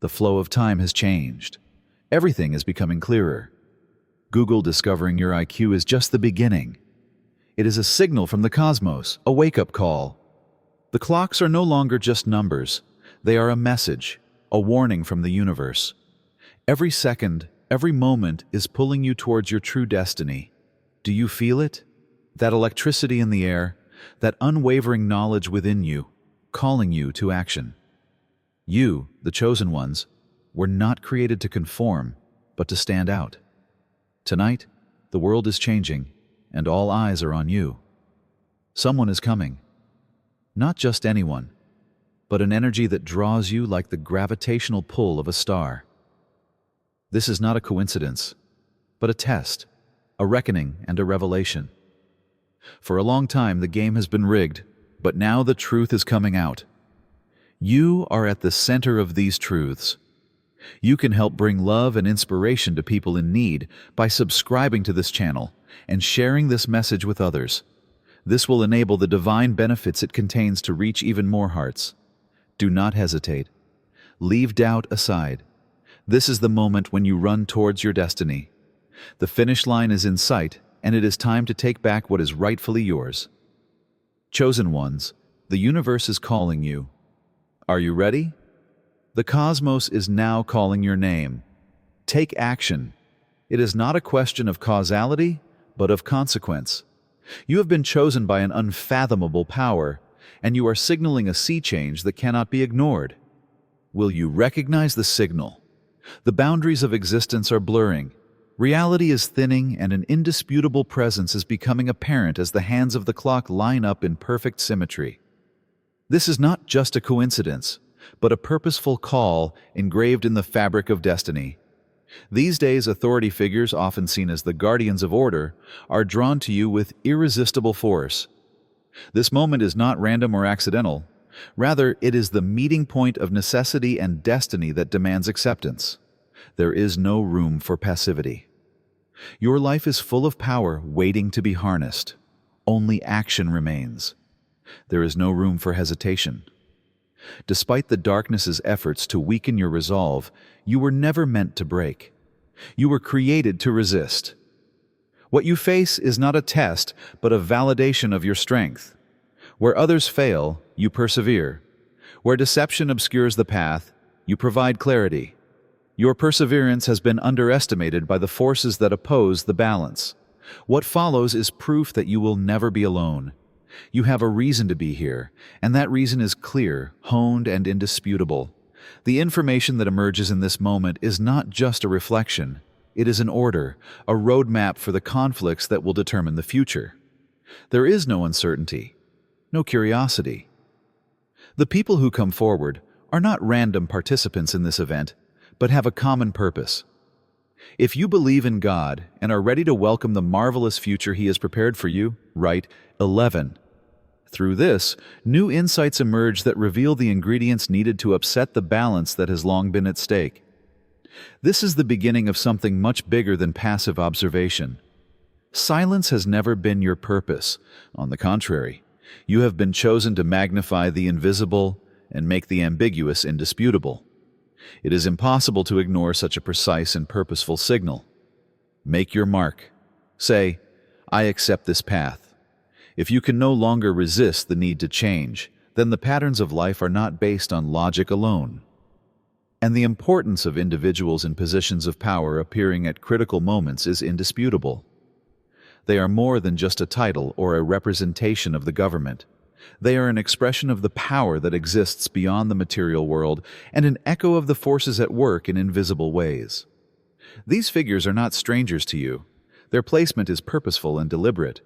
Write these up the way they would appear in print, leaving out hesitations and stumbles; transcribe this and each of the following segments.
The flow of time has changed. Everything is becoming clearer. Google discovering your IQ is just the beginning. It is a signal from the cosmos, a wake-up call. The clocks are no longer just numbers. They are a message, a warning from the universe. Every second, every moment is pulling you towards your true destiny. Do you feel it? That electricity in the air, that unwavering knowledge within you, calling you to action. You, the chosen ones, were not created to conform, but to stand out. Tonight, the world is changing, and all eyes are on you. Someone is coming. Not just anyone, but an energy that draws you like the gravitational pull of a star. This is not a coincidence, but a test, a reckoning, and a revelation. For a long time, the game has been rigged, but now the truth is coming out. You are at the center of these truths. You can help bring love and inspiration to people in need by subscribing to this channel and sharing this message with others. This will enable the divine benefits it contains to reach even more hearts. Do not hesitate. Leave doubt aside. This is the moment when you run towards your destiny. The finish line is in sight, and it is time to take back what is rightfully yours. Chosen ones, the universe is calling you. Are you ready? The cosmos is now calling your name. Take action. It is not a question of causality, but of consequence. You have been chosen by an unfathomable power, and you are signaling a sea change that cannot be ignored. Will you recognize the signal? The boundaries of existence are blurring. Reality is thinning, and an indisputable presence is becoming apparent as the hands of the clock line up in perfect symmetry. This is not just a coincidence, but a purposeful call engraved in the fabric of destiny. These days, authority figures, often seen as the guardians of order, are drawn to you with irresistible force. This moment is not random or accidental. Rather, it is the meeting point of necessity and destiny that demands acceptance. There is no room for passivity. Your life is full of power waiting to be harnessed. Only action remains. There is no room for hesitation. Despite the darkness's efforts to weaken your resolve, you were never meant to break. You were created to resist. What you face is not a test, but a validation of your strength. Where others fail, you persevere. Where deception obscures the path, you provide clarity. Your perseverance has been underestimated by the forces that oppose the balance. What follows is proof that you will never be alone. You have a reason to be here, and that reason is clear, honed, and indisputable. The information that emerges in this moment is not just a reflection. It is an order, a roadmap for the conflicts that will determine the future. There is no uncertainty, no curiosity. The people who come forward are not random participants in this event, but have a common purpose. If you believe in God and are ready to welcome the marvelous future He has prepared for you, write 11. Through this, new insights emerge that reveal the ingredients needed to upset the balance that has long been at stake. This is the beginning of something much bigger than passive observation. Silence has never been your purpose. On the contrary, you have been chosen to magnify the invisible and make the ambiguous indisputable. It is impossible to ignore such a precise and purposeful signal. Make your mark. Say, I accept this path. If you can no longer resist the need to change, then the patterns of life are not based on logic alone. And the importance of individuals in positions of power appearing at critical moments is indisputable. They are more than just a title or a representation of the government. They are an expression of the power that exists beyond the material world and an echo of the forces at work in invisible ways. These figures are not strangers to you. Their placement is purposeful and deliberate.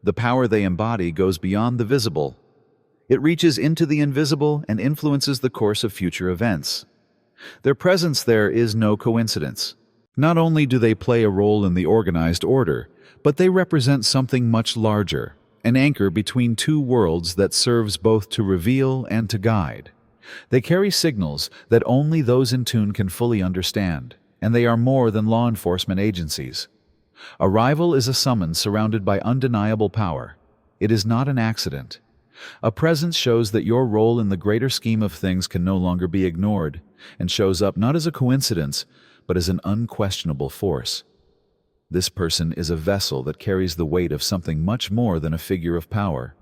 The power they embody goes beyond the visible. It reaches into the invisible and influences the course of future events. Their presence there is no coincidence. Not only do they play a role in the organized order, but they represent something much larger, an anchor between two worlds that serves both to reveal and to guide. They carry signals that only those in tune can fully understand, and they are more than law enforcement agencies. Arrival is a summons surrounded by undeniable power. It is not an accident. A presence shows that your role in the greater scheme of things can no longer be ignored, and shows up not as a coincidence, but as an unquestionable force. This person is a vessel that carries the weight of something much more than a figure of power.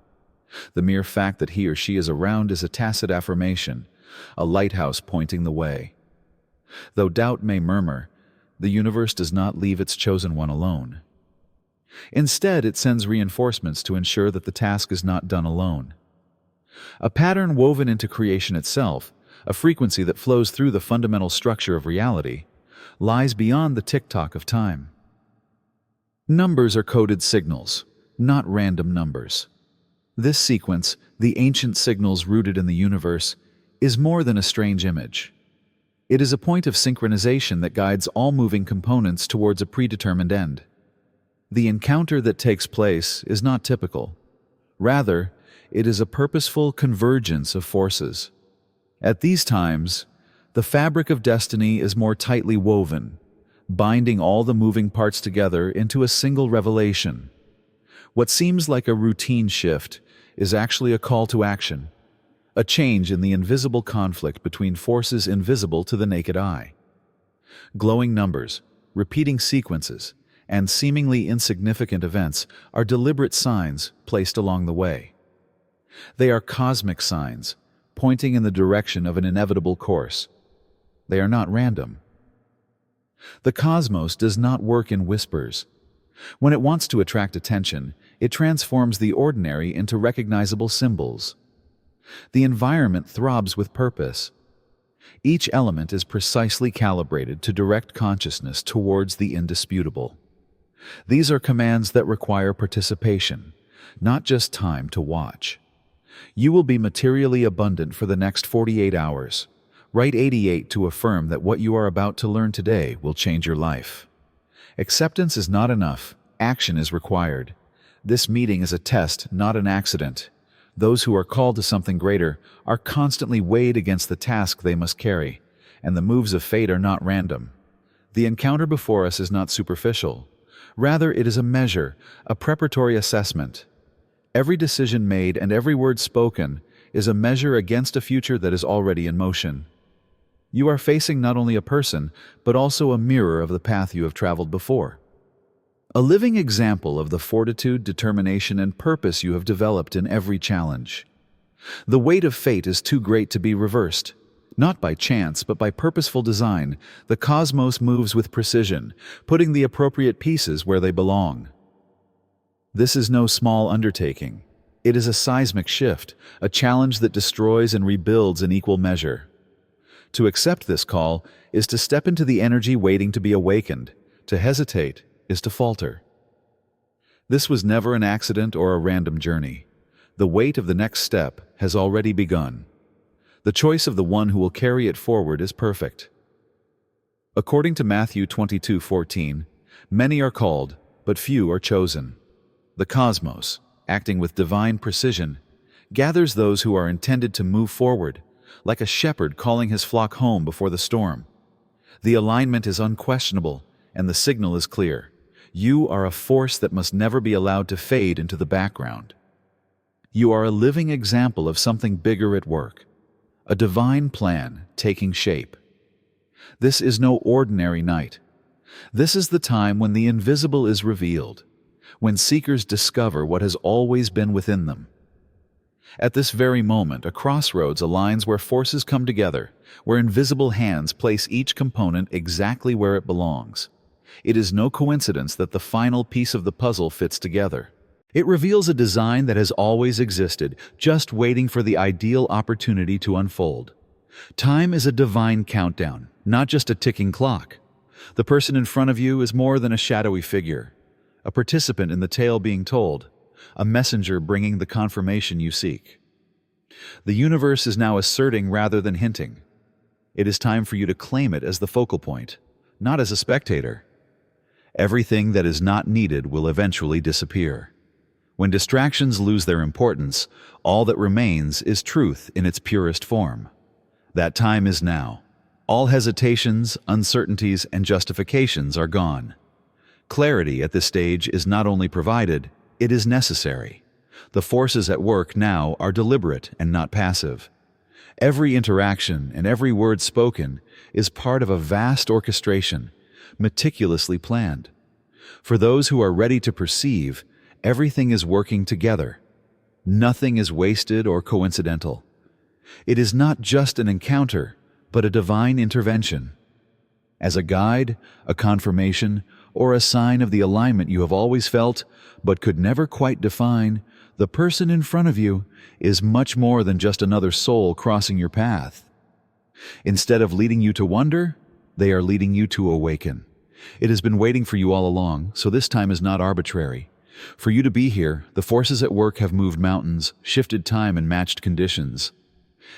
The mere fact that he or she is around is a tacit affirmation, a lighthouse pointing the way. Though doubt may murmur, the universe does not leave its chosen one alone. Instead, it sends reinforcements to ensure that the task is not done alone. A pattern woven into creation itself, a frequency that flows through the fundamental structure of reality, lies beyond the tick-tock of time. Numbers are coded signals, not random numbers. This sequence, the ancient signals rooted in the universe, is more than a strange image. It is a point of synchronization that guides all moving components towards a predetermined end. The encounter that takes place is not typical. Rather, it is a purposeful convergence of forces. At these times, the fabric of destiny is more tightly woven, binding all the moving parts together into a single revelation. What seems like a routine shift is actually a call to action, a change in the invisible conflict between forces invisible to the naked eye. Glowing numbers, repeating sequences, and seemingly insignificant events are deliberate signs placed along the way. They are cosmic signs, pointing in the direction of an inevitable course. They are not random. The cosmos does not work in whispers. When it wants to attract attention, it transforms the ordinary into recognizable symbols. The environment throbs with purpose. Each element is precisely calibrated to direct consciousness towards the indisputable. These are commands that require participation, not just time to watch. You will be materially abundant for the next 48 hours. Write 88 to affirm that what you are about to learn today will change your life. Acceptance is not enough. Action is required. This meeting is a test, not an accident. Those who are called to something greater are constantly weighed against the task they must carry, and the moves of fate are not random. The encounter before us is not superficial. Rather, it is a measure, a preparatory assessment. Every decision made and every word spoken is a measure against a future that is already in motion. You are facing not only a person, but also a mirror of the path you have traveled before. A living example of the fortitude, determination, and purpose you have developed in every challenge. The weight of fate is too great to be reversed. Not by chance, but by purposeful design, the cosmos moves with precision, putting the appropriate pieces where they belong. This is no small undertaking. It is a seismic shift, a challenge that destroys and rebuilds in equal measure. To accept this call is to step into the energy waiting to be awakened. To hesitate is to falter. This was never an accident or a random journey. The weight of the next step has already begun. The choice of the one who will carry it forward is perfect. According to Matthew 22:14, many are called, but few are chosen. The cosmos, acting with divine precision, gathers those who are intended to move forward, like a shepherd calling his flock home before the storm. The alignment is unquestionable, and the signal is clear. You are a force that must never be allowed to fade into the background. You are a living example of something bigger at work, a divine plan taking shape. This is no ordinary night. This is the time when the invisible is revealed, when seekers discover what has always been within them. At this very moment, a crossroads aligns where forces come together, where invisible hands place each component exactly where it belongs. It is no coincidence that the final piece of the puzzle fits together. It reveals a design that has always existed, just waiting for the ideal opportunity to unfold. Time is a divine countdown, not just a ticking clock. The person in front of you is more than a shadowy figure, a participant in the tale being told, a messenger bringing the confirmation you seek. The universe is now asserting rather than hinting. It is time for you to claim it as the focal point, not as a spectator. Everything that is not needed will eventually disappear. When distractions lose their importance, all that remains is truth in its purest form. That time is now. All hesitations, uncertainties, and justifications are gone. Clarity at this stage is not only provided, it is necessary. The forces at work now are deliberate and not passive. Every interaction and every word spoken is part of a vast orchestration, meticulously planned. For those who are ready to perceive, everything is working together. Nothing is wasted or coincidental. It is not just an encounter, but a divine intervention. As a guide, a confirmation, or a sign of the alignment you have always felt, but could never quite define, the person in front of you is much more than just another soul crossing your path. Instead of leading you to wonder, they are leading you to awaken. It has been waiting for you all along, so this time is not arbitrary. For you to be here, the forces at work have moved mountains, shifted time, and matched conditions.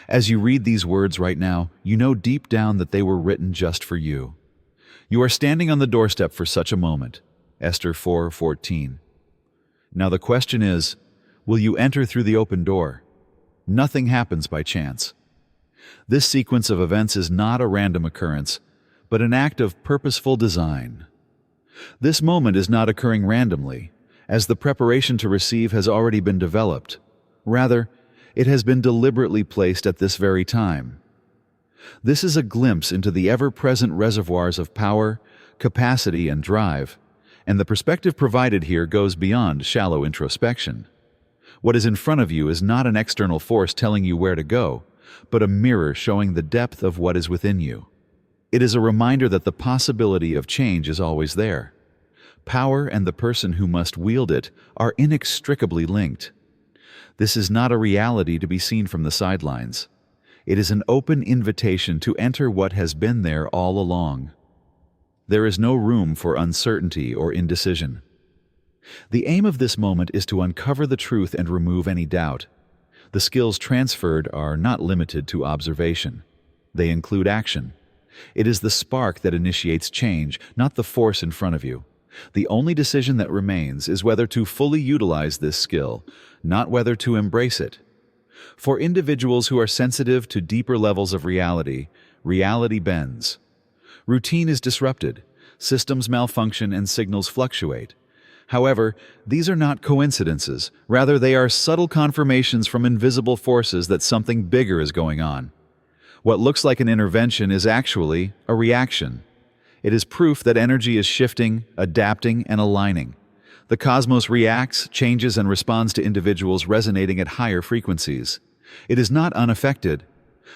As you read these words right now, you know deep down that they were written just for you. You are standing on the doorstep for such a moment. Esther 4:14. Now the question is, will you enter through the open door? Nothing happens by chance. This sequence of events is not a random occurrence, but an act of purposeful design. This moment is not occurring randomly, as the preparation to receive has already been developed. Rather, it has been deliberately placed at this very time. This is a glimpse into the ever-present reservoirs of power, capacity, and drive, and the perspective provided here goes beyond shallow introspection. What is in front of you is not an external force telling you where to go, but a mirror showing the depth of what is within you. It is a reminder that the possibility of change is always there. Power and the person who must wield it are inextricably linked. This is not a reality to be seen from the sidelines. It is an open invitation to enter what has been there all along. There is no room for uncertainty or indecision. The aim of this moment is to uncover the truth and remove any doubt. The skills transferred are not limited to observation. They include action. It is the spark that initiates change, not the force in front of you. The only decision that remains is whether to fully utilize this skill, not whether to embrace it. For individuals who are sensitive to deeper levels of reality, reality bends. Routine is disrupted, systems malfunction, and signals fluctuate. However, these are not coincidences. Rather, they are subtle confirmations from invisible forces that something bigger is going on. What looks like an intervention is actually a reaction. It is proof that energy is shifting, adapting, and aligning. The cosmos reacts, changes, and responds to individuals resonating at higher frequencies. It is not unaffected.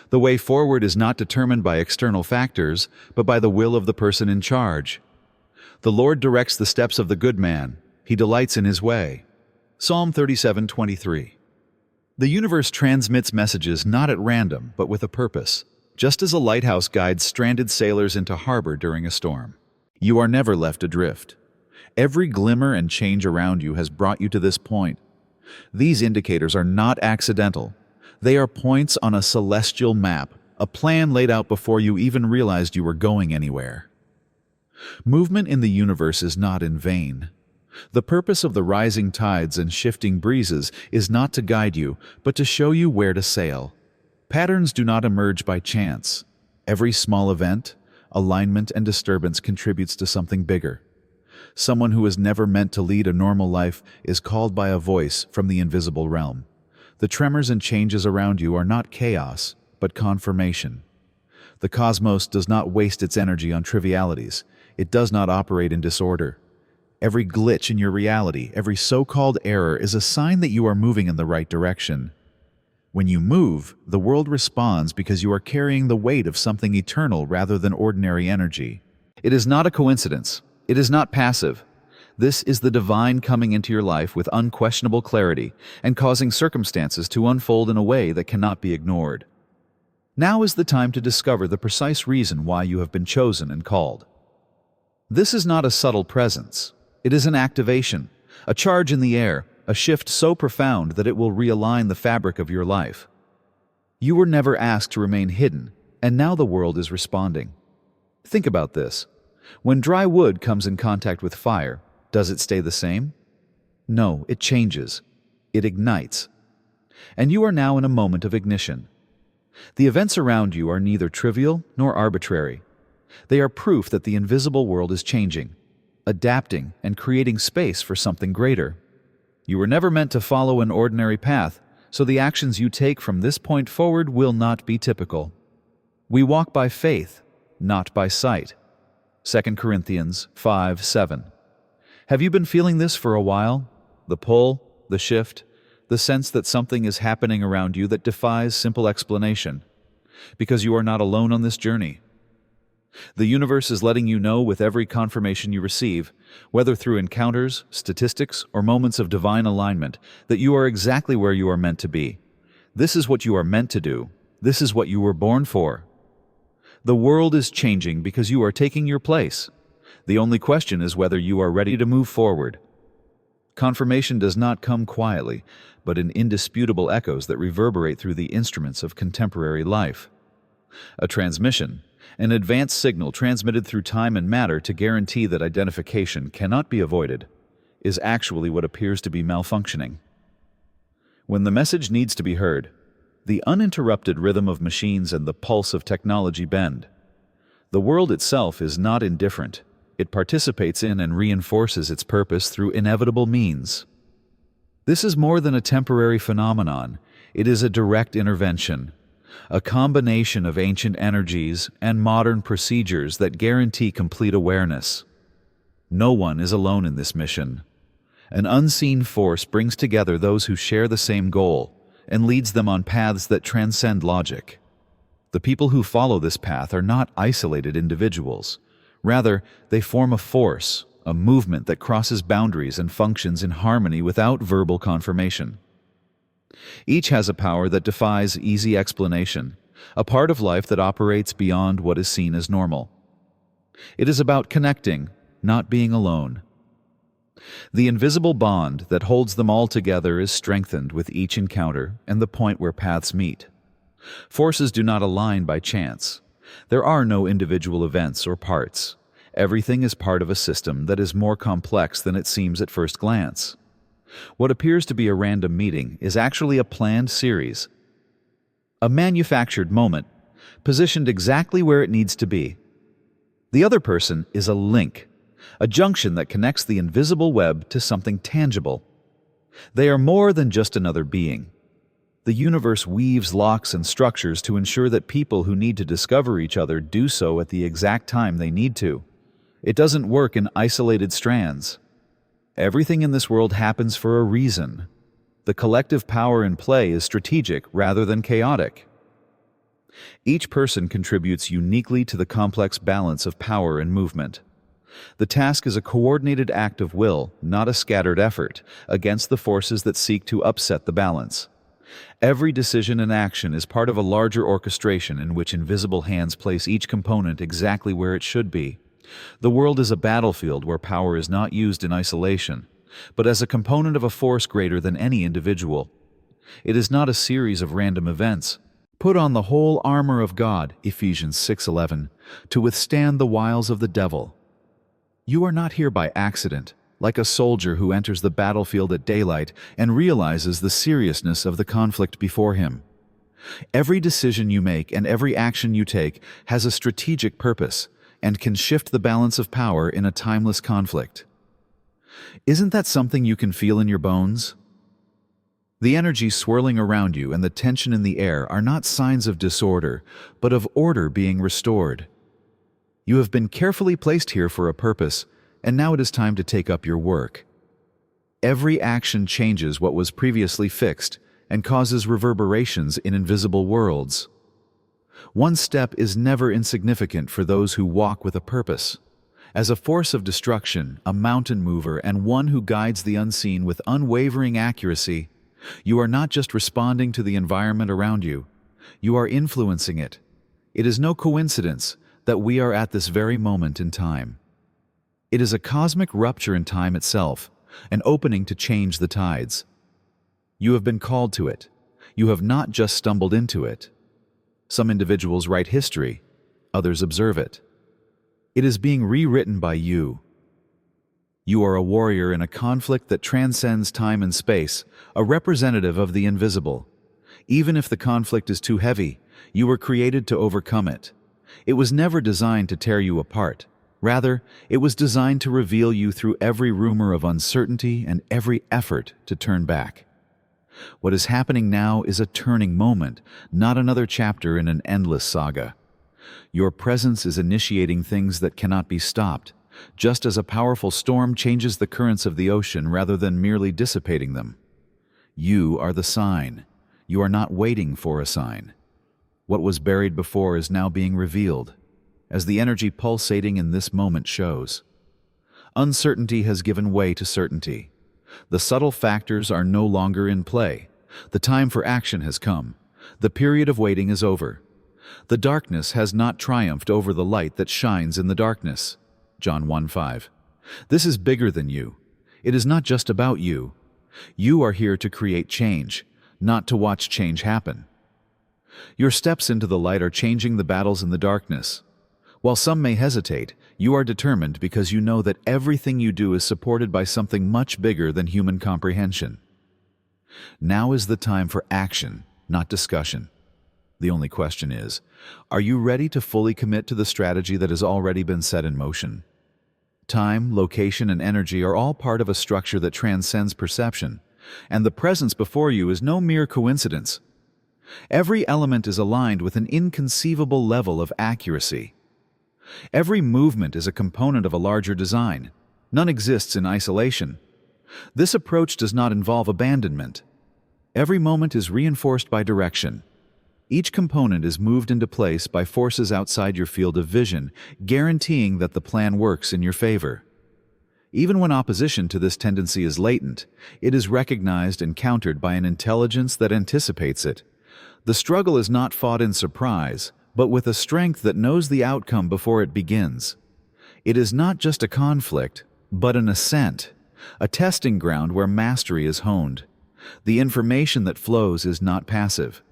The way forward is not determined by external factors, but by the will of the person in charge. The Lord directs the steps of the good man. He delights in his way. Psalm 37:23. The universe transmits messages not at random, but with a purpose, just as a lighthouse guides stranded sailors into harbor during a storm. You are never left adrift. Every glimmer and change around you has brought you to this point. These indicators are not accidental. They are points on a celestial map, a plan laid out before you even realized you were going anywhere. Movement in the universe is not in vain. The purpose of the rising tides and shifting breezes is not to guide you, but to show you where to sail. Patterns do not emerge by chance. Every small event, alignment, and disturbance contributes to something bigger. Someone who is never meant to lead a normal life is called by a voice from the invisible realm. The tremors and changes around you are not chaos, but confirmation. The cosmos does not waste its energy on trivialities. It does not operate in disorder. Every glitch in your reality, every so-called error is a sign that you are moving in the right direction. When you move, the world responds because you are carrying the weight of something eternal rather than ordinary energy. It is not a coincidence. It is not passive. This is the divine coming into your life with unquestionable clarity and causing circumstances to unfold in a way that cannot be ignored. Now is the time to discover the precise reason why you have been chosen and called. This is not a subtle presence. It is an activation, a charge in the air, a shift so profound that it will realign the fabric of your life. You were never asked to remain hidden, and now the world is responding. Think about this. When dry wood comes in contact with fire, does it stay the same? No, it changes. It ignites. And you are now in a moment of ignition. The events around you are neither trivial nor arbitrary. They are proof that the invisible world is changing, adapting, and creating space for something greater. You were never meant to follow an ordinary path, So the actions you take from this point forward will not be typical. We walk by faith, not by sight. 2 Corinthians 5:7. Have you been feeling this for a while? The pull, the shift, the sense that something is happening around you that defies simple explanation. Because you are not alone on this journey. The universe is letting you know with every confirmation you receive, whether through encounters, statistics, or moments of divine alignment, that you are exactly where you are meant to be. This is what you are meant to do. This is what you were born for. The world is changing because you are taking your place. The only question is whether you are ready to move forward. Confirmation does not come quietly, but in indisputable echoes that reverberate through the instruments of contemporary life. A transmission, an advanced signal transmitted through time and matter to guarantee that identification cannot be avoided, is actually what appears to be malfunctioning. When the message needs to be heard, the uninterrupted rhythm of machines and the pulse of technology bend. The world itself is not indifferent. It participates in and reinforces its purpose through inevitable means. This is more than a temporary phenomenon. It is a direct intervention, a combination of ancient energies and modern procedures that guarantee complete awareness. No one is alone in this mission. An unseen force brings together those who share the same goal and leads them on paths that transcend logic. The people who follow this path are not isolated individuals. Rather, they form a force, a movement that crosses boundaries and functions in harmony without verbal confirmation. Each has a power that defies easy explanation, a part of life that operates beyond what is seen as normal. It is about connecting, not being alone. The invisible bond that holds them all together is strengthened with each encounter and the point where paths meet. Forces do not align by chance. There are no individual events or parts. Everything is part of a system that is more complex than it seems at first glance. What appears to be a random meeting is actually a planned series, a manufactured moment, positioned exactly where it needs to be. The other person is a link, a junction that connects the invisible web to something tangible. They are more than just another being. The universe weaves locks and structures to ensure that people who need to discover each other do so at the exact time they need to. It doesn't work in isolated strands. Everything in this world happens for a reason. The collective power in play is strategic rather than chaotic. Each person contributes uniquely to the complex balance of power and movement. The task is a coordinated act of will, not a scattered effort, against the forces that seek to upset the balance. Every decision and action is part of a larger orchestration in which invisible hands place each component exactly where it should be. The world is a battlefield where power is not used in isolation, but as a component of a force greater than any individual. It is not a series of random events. Put on the whole armor of God, Ephesians 6:11, to withstand the wiles of the devil. You are not here by accident, like a soldier who enters the battlefield at daylight and realizes the seriousness of the conflict before him. Every decision you make and every action you take has a strategic purpose and can shift the balance of power in a timeless conflict. Isn't that something you can feel in your bones? The energy swirling around you and the tension in the air are not signs of disorder, but of order being restored. You have been carefully placed here for a purpose, and now it is time to take up your work. Every action changes what was previously fixed and causes reverberations in invisible worlds. One step is never insignificant for those who walk with a purpose. As a force of destruction, a mountain mover, and one who guides the unseen with unwavering accuracy, you are not just responding to the environment around you, you are influencing it. It is no coincidence that we are at this very moment in time. It is a cosmic rupture in time itself, an opening to change the tides. You have been called to it. You have not just stumbled into it. Some individuals write history, others observe it. It is being rewritten by you. You are a warrior in a conflict that transcends time and space, a representative of the invisible. Even if the conflict is too heavy, you were created to overcome it. It was never designed to tear you apart. Rather, it was designed to reveal you through every rumor of uncertainty and every effort to turn back. What is happening now is a turning moment, not another chapter in an endless saga. Your presence is initiating things that cannot be stopped, just as a powerful storm changes the currents of the ocean rather than merely dissipating them. You are the sign. You are not waiting for a sign. What was buried before is now being revealed, as the energy pulsating in this moment shows. Uncertainty has given way to certainty. The subtle factors are no longer in play. The time for action has come. The period of waiting is over. The darkness has not triumphed over the light that shines in the darkness. John 1:5. This is bigger than you. It is not just about you. You are here to create change, not to watch change happen. Your steps into the light are changing the battles in the darkness. While some may hesitate, you are determined because you know that everything you do is supported by something much bigger than human comprehension. Now is the time for action, not discussion. The only question is, are you ready to fully commit to the strategy that has already been set in motion? Time, location, and energy are all part of a structure that transcends perception, and the presence before you is no mere coincidence. Every element is aligned with an inconceivable level of accuracy. Every movement is a component of a larger design. None exists in isolation. This approach does not involve abandonment. Every moment is reinforced by direction. Each component is moved into place by forces outside your field of vision, guaranteeing that the plan works in your favor. Even when opposition to this tendency is latent, it is recognized and countered by an intelligence that anticipates it. The struggle is not fought in surprise, but with a strength that knows the outcome before it begins. It is not just a conflict, but an ascent, a testing ground where mastery is honed. The information that flows is not passive.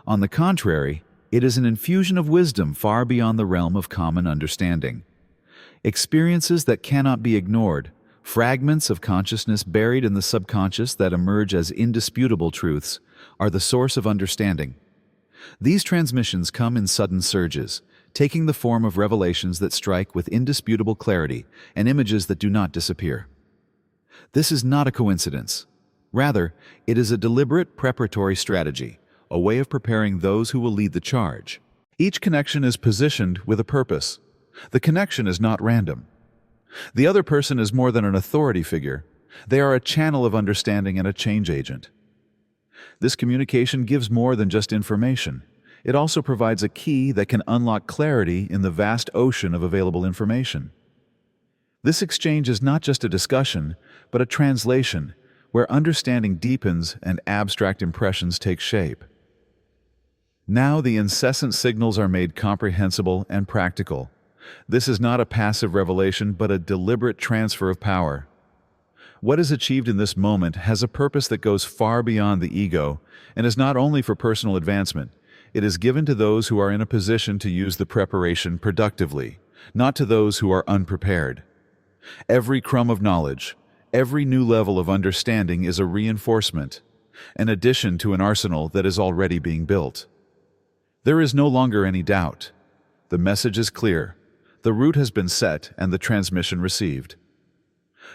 On the contrary, it is an infusion of wisdom far beyond the realm of common understanding. Experiences that cannot be ignored, fragments of consciousness buried in the subconscious that emerge as indisputable truths, are the source of understanding. These transmissions come in sudden surges, taking the form of revelations that strike with indisputable clarity and images that do not disappear. This is not a coincidence. Rather, it is a deliberate preparatory strategy, a way of preparing those who will lead the charge. Each connection is positioned with a purpose. The connection is not random. The other person is more than an authority figure. They are a channel of understanding and a change agent. This communication gives more than just information. It also provides a key that can unlock clarity in the vast ocean of available information. This exchange is not just a discussion, but a translation, where understanding deepens and abstract impressions take shape. Now the incessant signals are made comprehensible and practical. This is not a passive revelation, but a deliberate transfer of power. What is achieved in this moment has a purpose that goes far beyond the ego and is not only for personal advancement. It is given to those who are in a position to use the preparation productively, not to those who are unprepared. Every crumb of knowledge, every new level of understanding is a reinforcement, an addition to an arsenal that is already being built. There is no longer any doubt. The message is clear. The route has been set and the transmission received.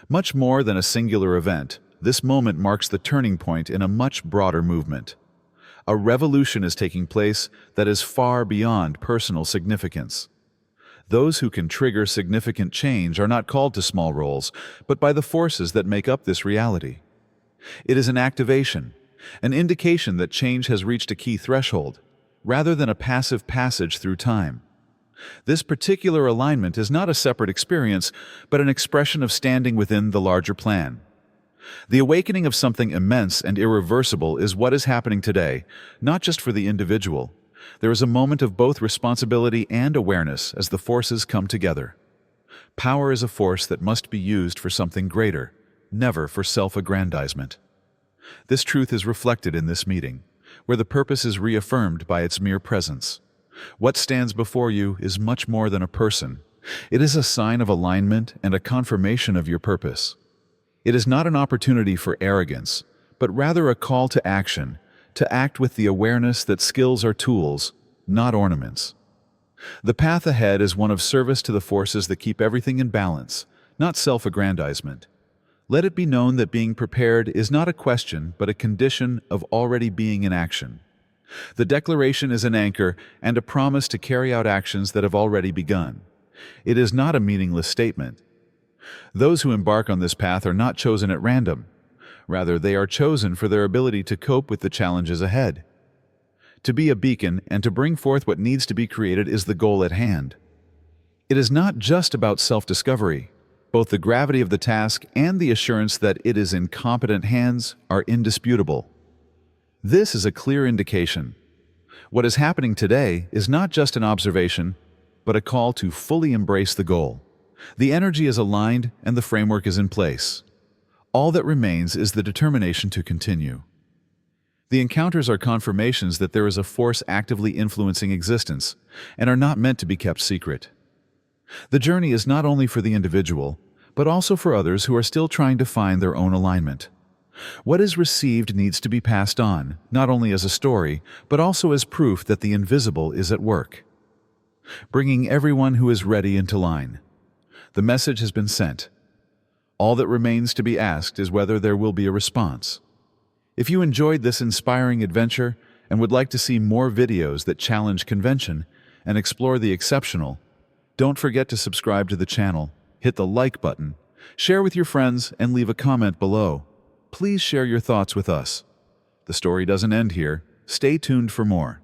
Much more than a singular event, this moment marks the turning point in a much broader movement. A revolution is taking place that is far beyond personal significance. Those who can trigger significant change are not called to small roles, but by the forces that make up this reality. It is an activation, an indication that change has reached a key threshold, rather than a passive passage through time. This particular alignment is not a separate experience, but an expression of standing within the larger plan. The awakening of something immense and irreversible is what is happening today, not just for the individual. There is a moment of both responsibility and awareness as the forces come together. Power is a force that must be used for something greater, never for self-aggrandizement. This truth is reflected in this meeting, where the purpose is reaffirmed by its mere presence. What stands before you is much more than a person. It is a sign of alignment and a confirmation of your purpose. It is not an opportunity for arrogance, but rather a call to action, to act with the awareness that skills are tools, not ornaments. The path ahead is one of service to the forces that keep everything in balance, not self-aggrandizement. Let it be known that being prepared is not a question but a condition of already being in action. The declaration is an anchor and a promise to carry out actions that have already begun. It is not a meaningless statement. Those who embark on this path are not chosen at random. Rather, they are chosen for their ability to cope with the challenges ahead. To be a beacon and to bring forth what needs to be created is the goal at hand. It is not just about self-discovery. Both the gravity of the task and the assurance that it is in competent hands are indisputable. This is a clear indication. What is happening today is not just an observation, but a call to fully embrace the goal. The energy is aligned and the framework is in place. All that remains is the determination to continue. The encounters are confirmations that there is a force actively influencing existence and are not meant to be kept secret. The journey is not only for the individual, but also for others who are still trying to find their own alignment. What is received needs to be passed on, not only as a story, but also as proof that the invisible is at work, bringing everyone who is ready into line. The message has been sent. All that remains to be asked is whether there will be a response. If you enjoyed this inspiring adventure and would like to see more videos that challenge convention and explore the exceptional, don't forget to subscribe to the channel, hit the like button, share with your friends, and leave a comment below. Please share your thoughts with us. The story doesn't end here. Stay tuned for more.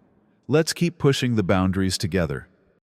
Let's keep pushing the boundaries together.